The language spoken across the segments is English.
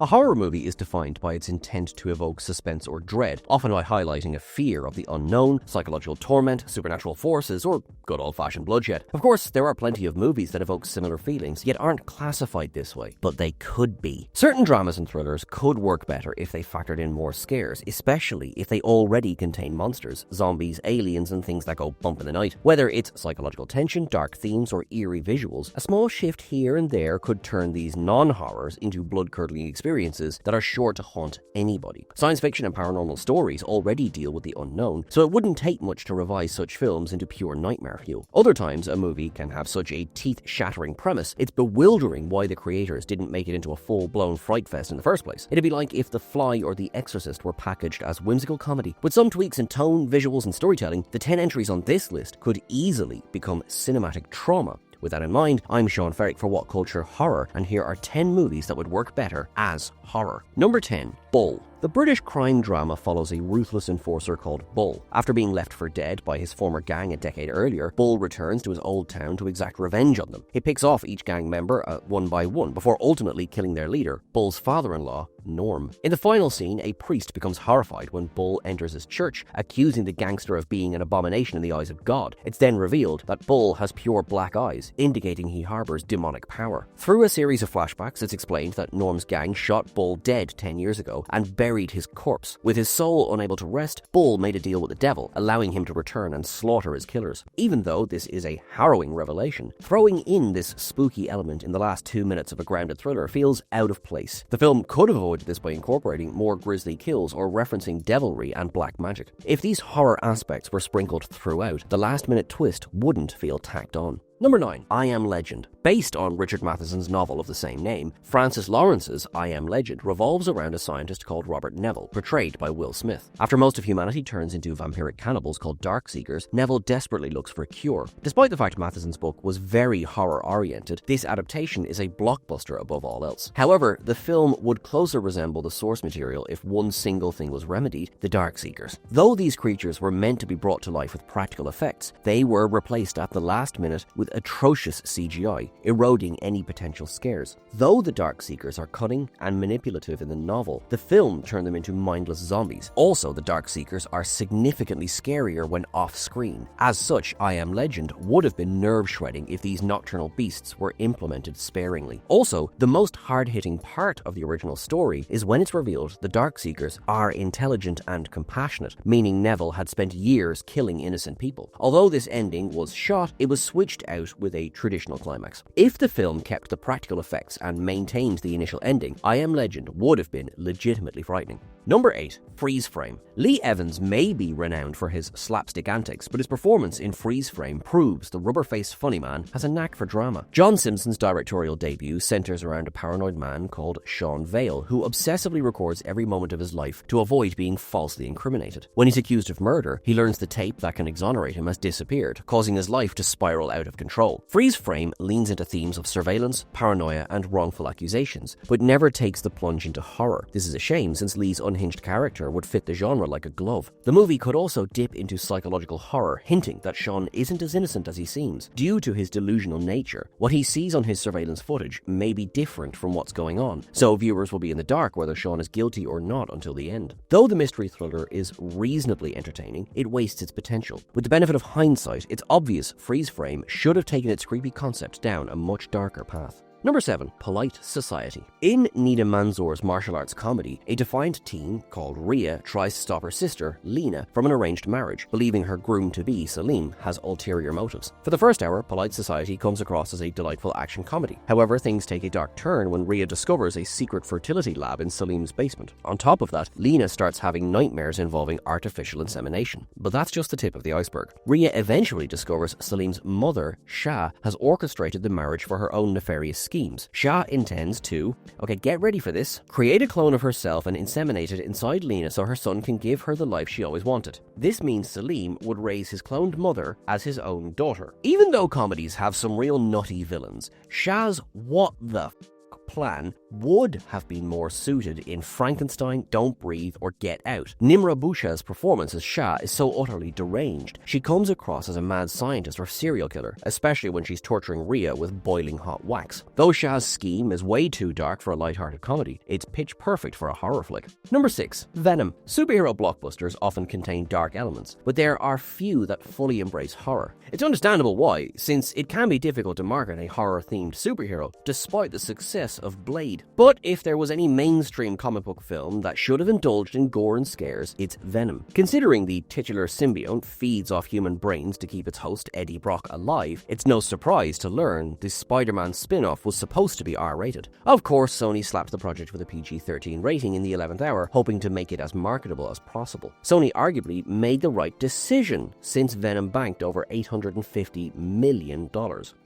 A horror movie is defined by its intent to evoke suspense or dread, often by highlighting a fear of the unknown, psychological torment, supernatural forces, or good old-fashioned bloodshed. Of course, there are plenty of movies that evoke similar feelings, yet aren't classified this way, but they could be. Certain dramas and thrillers could work better if they factored in more scares, especially if they already contain monsters, zombies, aliens, and things that go bump in the night. Whether it's psychological tension, dark themes, or eerie visuals, a small shift here and there could turn these non-horrors into blood-curdling experiences that are sure to haunt anybody. Science fiction and paranormal stories already deal with the unknown, so it wouldn't take much to revise such films into pure nightmare fuel. Other times, a movie can have such a teeth-shattering premise, it's bewildering why the creators didn't make it into a full-blown fright fest in the first place. It'd be like if The Fly or The Exorcist were packaged as whimsical comedy. With some tweaks in tone, visuals, and storytelling, the 10 entries on this list could easily become cinematic trauma. With that in mind, I'm Sean Ferrick for What Culture Horror, and here are 10 movies that would work better as horror. Number 10, Bull. The British crime drama follows a ruthless enforcer called Bull. After being left for dead by his former gang a decade earlier, Bull returns to his old town to exact revenge on them. He picks off each gang member one by one before ultimately killing their leader, Bull's father-in-law, Norm. In the final scene, a priest becomes horrified when Bull enters his church, accusing the gangster of being an abomination in the eyes of God. It's then revealed that Bull has pure black eyes, indicating he harbors demonic power. Through a series of flashbacks, it's explained that Norm's gang shot Bull dead 10 years ago and buried his corpse. With his soul unable to rest, Bull made a deal with the devil, allowing him to return and slaughter his killers. Even though this is a harrowing revelation, throwing in this spooky element in the last 2 minutes of a grounded thriller feels out of place. The film could have avoided this by incorporating more grisly kills or referencing devilry and black magic. If these horror aspects were sprinkled throughout, the last-minute twist wouldn't feel tacked on. Number 9, I Am Legend. Based on Richard Matheson's novel of the same name, Francis Lawrence's I Am Legend revolves around a scientist called Robert Neville, portrayed by Will Smith. After most of humanity turns into vampiric cannibals called Darkseekers, Neville desperately looks for a cure. Despite the fact Matheson's book was very horror-oriented, this adaptation is a blockbuster above all else. However, the film would closer resemble the source material if one single thing was remedied: the Darkseekers. Though these creatures were meant to be brought to life with practical effects, they were replaced at the last minute with atrocious CGI, eroding any potential scares. Though the Darkseekers are cunning and manipulative in the novel, the film turned them into mindless zombies. Also, the Darkseekers are significantly scarier when off-screen. As such, I Am Legend would have been nerve-shredding if these nocturnal beasts were implemented sparingly. Also, the most hard-hitting part of the original story is when it's revealed the Darkseekers are intelligent and compassionate, meaning Neville had spent years killing innocent people. Although this ending was shot, it was switched out with a traditional climax. If the film kept the practical effects and maintained the initial ending, I Am Legend would have been legitimately frightening. Number 8, Freeze Frame. Lee Evans may be renowned for his slapstick antics, but his performance in Freeze Frame proves the rubber-faced funny man has a knack for drama. John Simpson's directorial debut centers around a paranoid man called Sean Vale, who obsessively records every moment of his life to avoid being falsely incriminated. When he's accused of murder, he learns the tape that can exonerate him has disappeared, causing his life to spiral out of control. Freeze Frame leans into themes of surveillance, paranoia, and wrongful accusations, but never takes the plunge into horror. This is a shame, since Lee's unhinged character would fit the genre like a glove. The movie could also dip into psychological horror, hinting that Sean isn't as innocent as he seems. Due to his delusional nature, what he sees on his surveillance footage may be different from what's going on, so viewers will be in the dark whether Sean is guilty or not until the end. Though the mystery thriller is reasonably entertaining, it wastes its potential. With the benefit of hindsight, it's obvious Freeze Frame should have taken its creepy concept down a much darker path. Number 7, Polite Society. In Nida Manzoor's martial arts comedy, a defiant teen called Rhea tries to stop her sister, Lena, from an arranged marriage, believing her groom-to-be, Salim, has ulterior motives. For the first hour, Polite Society comes across as a delightful action comedy. However, things take a dark turn when Rhea discovers a secret fertility lab in Salim's basement. On top of that, Lena starts having nightmares involving artificial insemination. But that's just the tip of the iceberg. Rhea eventually discovers Salim's mother, Shah, has orchestrated the marriage for her own nefarious schemes. Shah intends to, get ready for this, create a clone of herself and inseminate it inside Lena so her son can give her the life she always wanted. This means Salim would raise his cloned mother as his own daughter. Even though comedies have some real nutty villains, Shah's what the plan would have been more suited in Frankenstein, Don't Breathe, or Get Out. Nimra Busha's performance as Shah is so utterly deranged. She comes across as a mad scientist or serial killer, especially when she's torturing Rhea with boiling hot wax. Though Shah's scheme is way too dark for a lighthearted comedy, it's pitch perfect for a horror flick. Number 6. Venom. Superhero blockbusters often contain dark elements, but there are few that fully embrace horror. It's understandable why, since it can be difficult to market a horror-themed superhero, despite the success of Blade. But if there was any mainstream comic book film that should have indulged in gore and scares, it's Venom. Considering the titular symbiote feeds off human brains to keep its host, Eddie Brock, alive, it's no surprise to learn the Spider-Man spin-off was supposed to be R-rated. Of course, Sony slapped the project with a PG-13 rating in the 11th hour, hoping to make it as marketable as possible. Sony arguably made the right decision, since Venom banked over $850 million.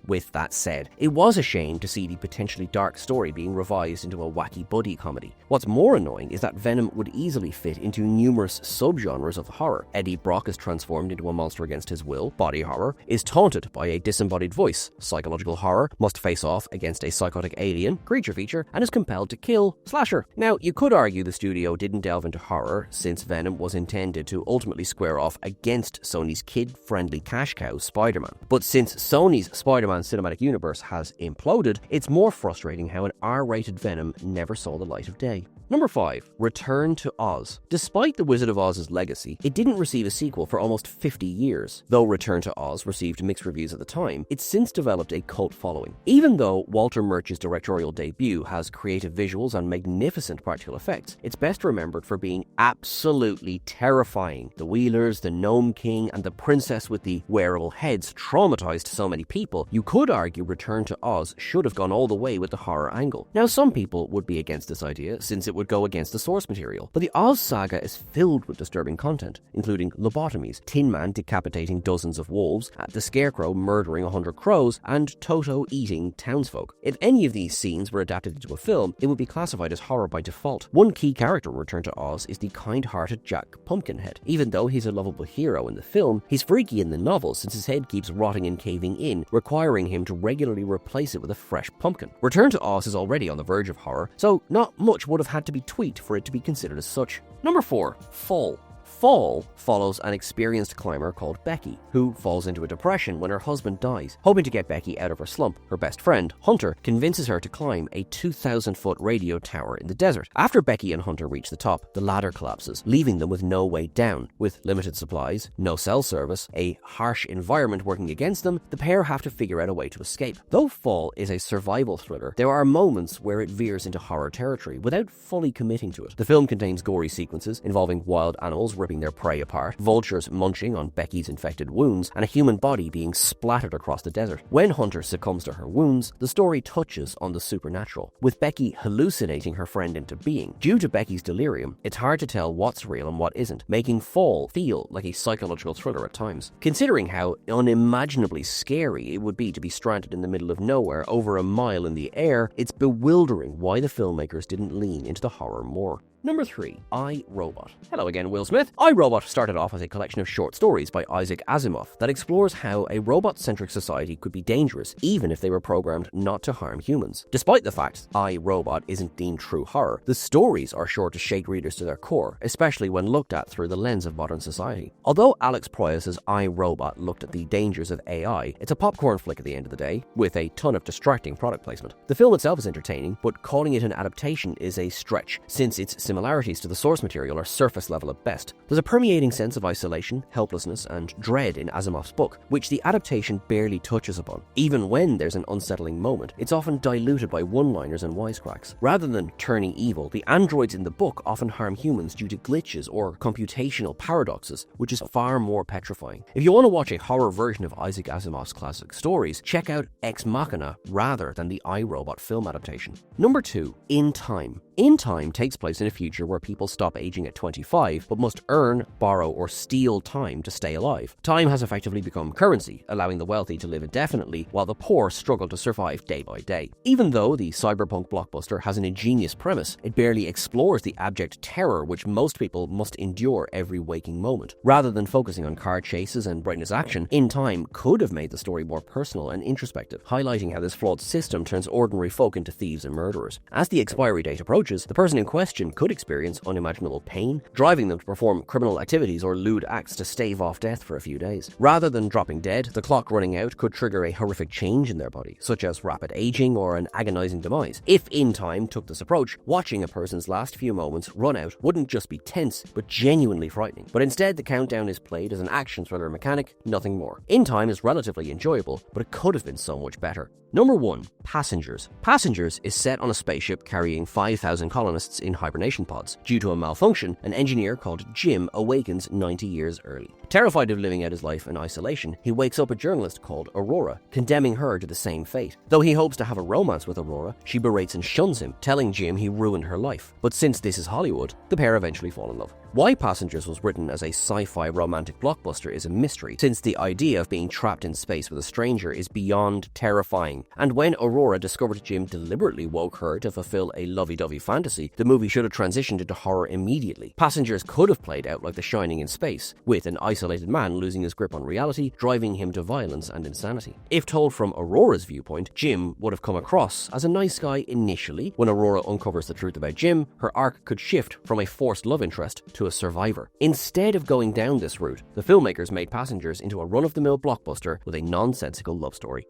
With that said, it was a shame to see the potentially dark story being revised into a wacky buddy comedy. What's more annoying is that Venom would easily fit into numerous subgenres of horror. Eddie Brock is transformed into a monster against his will, body horror, is taunted by a disembodied voice, psychological horror, must face off against a psychotic alien, creature feature, and is compelled to kill, slasher. Now, you could argue the studio didn't delve into horror, since Venom was intended to ultimately square off against Sony's kid-friendly cash cow, Spider-Man. But since Sony's Spider-Man cinematic universe has imploded, it's more frustrating how an R-rated Venom never saw the light of day. Number 5. Return to Oz. Despite The Wizard of Oz's legacy, it didn't receive a sequel for almost 50 years. Though Return to Oz received mixed reviews at the time, it's since developed a cult following. Even though Walter Murch's directorial debut has creative visuals and magnificent practical effects, it's best remembered for being absolutely terrifying. The Wheelers, the Gnome King, and the Princess with the wearable heads traumatized so many people, you could argue Return to Oz should have gone all the way with the horror angle. Now, some people would be against this idea, since it would go against the source material, but the Oz saga is filled with disturbing content, including lobotomies, Tin Man decapitating dozens of wolves, the Scarecrow murdering 100 crows, and Toto eating townsfolk. If any of these scenes were adapted into a film, it would be classified as horror by default. One key character in Return to Oz is the kind-hearted Jack Pumpkinhead. Even though he's a lovable hero in the film, he's freaky in the novel since his head keeps rotting and caving in, requiring him to regularly replace it with a fresh pumpkin. Return to Oz is already on the verge of horror, so not much would have had to be tweaked for it to be considered as such. Number 4. Fall. Fall follows an experienced climber called Becky, who falls into a depression when her husband dies. Hoping to get Becky out of her slump, her best friend, Hunter, convinces her to climb a 2,000-foot radio tower in the desert. After Becky and Hunter reach the top, the ladder collapses, leaving them with no way down. With limited supplies, no cell service, a harsh environment working against them, the pair have to figure out a way to escape. Though Fall is a survival thriller, there are moments where it veers into horror territory without fully committing to it. The film contains gory sequences involving wild animals ripping their prey apart, vultures munching on Becky's infected wounds, and a human body being splattered across the desert. When Hunter succumbs to her wounds, the story touches on the supernatural, with Becky hallucinating her friend into being. Due to Becky's delirium, it's hard to tell what's real and what isn't, making Fall feel like a psychological thriller at times. Considering how unimaginably scary it would be to be stranded in the middle of nowhere over a mile in the air, it's bewildering why the filmmakers didn't lean into the horror more. Number 3. I, Robot. Hello again, Will Smith. I, Robot started off as a collection of short stories by Isaac Asimov that explores how a robot-centric society could be dangerous even if they were programmed not to harm humans. Despite the fact I, Robot isn't deemed true horror, the stories are sure to shake readers to their core, especially when looked at through the lens of modern society. Although Alex Proyas's I, Robot looked at the dangers of AI, it's a popcorn flick at the end of the day, with a ton of distracting product placement. The film itself is entertaining, but calling it an adaptation is a stretch, since its similarities to the source material are surface level at best. There's a permeating sense of isolation, helplessness, and dread in Asimov's book, which the adaptation barely touches upon. Even when there's an unsettling moment, it's often diluted by one-liners and wisecracks. Rather than turning evil, the androids in the book often harm humans due to glitches or computational paradoxes, which is far more petrifying. If you want to watch a horror version of Isaac Asimov's classic stories, check out Ex Machina rather than the I, Robot film adaptation. Number 2. In Time. In Time takes place in a future where people stop aging at 25 but must earn, borrow, or steal time to stay alive. Time has effectively become currency, allowing the wealthy to live indefinitely while the poor struggle to survive day by day. Even though the cyberpunk blockbuster has an ingenious premise, it barely explores the abject terror which most people must endure every waking moment. Rather than focusing on car chases and brightness action, In Time could have made the story more personal and introspective, highlighting how this flawed system turns ordinary folk into thieves and murderers. As the expiry date approaches, the person in question could experience unimaginable pain, driving them to perform criminal activities or lewd acts to stave off death for a few days. Rather than dropping dead, the clock running out could trigger a horrific change in their body, such as rapid aging or an agonizing demise. If In Time took this approach, watching a person's last few moments run out wouldn't just be tense, but genuinely frightening. But instead, the countdown is played as an action thriller mechanic, nothing more. In Time is relatively enjoyable, but it could have been so much better. Number 1. Passengers. Passengers is set on a spaceship carrying 5,000 colonists in hibernation pods. Due to a malfunction, an engineer called Jim awakens 90 years early. Terrified of living out his life in isolation, he wakes up a journalist called Aurora, condemning her to the same fate. Though he hopes to have a romance with Aurora, she berates and shuns him, telling Jim he ruined her life. But since this is Hollywood, the pair eventually fall in love. Why Passengers was written as a sci-fi romantic blockbuster is a mystery, since the idea of being trapped in space with a stranger is beyond terrifying. And when Aurora discovered Jim deliberately woke her to fulfill a lovey-dovey fantasy, the movie should have transitioned into horror immediately. Passengers could have played out like The Shining in space, with an isolated man losing his grip on reality, driving him to violence and insanity. If told from Aurora's viewpoint, Jim would have come across as a nice guy initially. When Aurora uncovers the truth about Jim, her arc could shift from a forced love interest to a survivor. Instead of going down this route, the filmmakers made Passengers into a run-of-the-mill blockbuster with a nonsensical love story.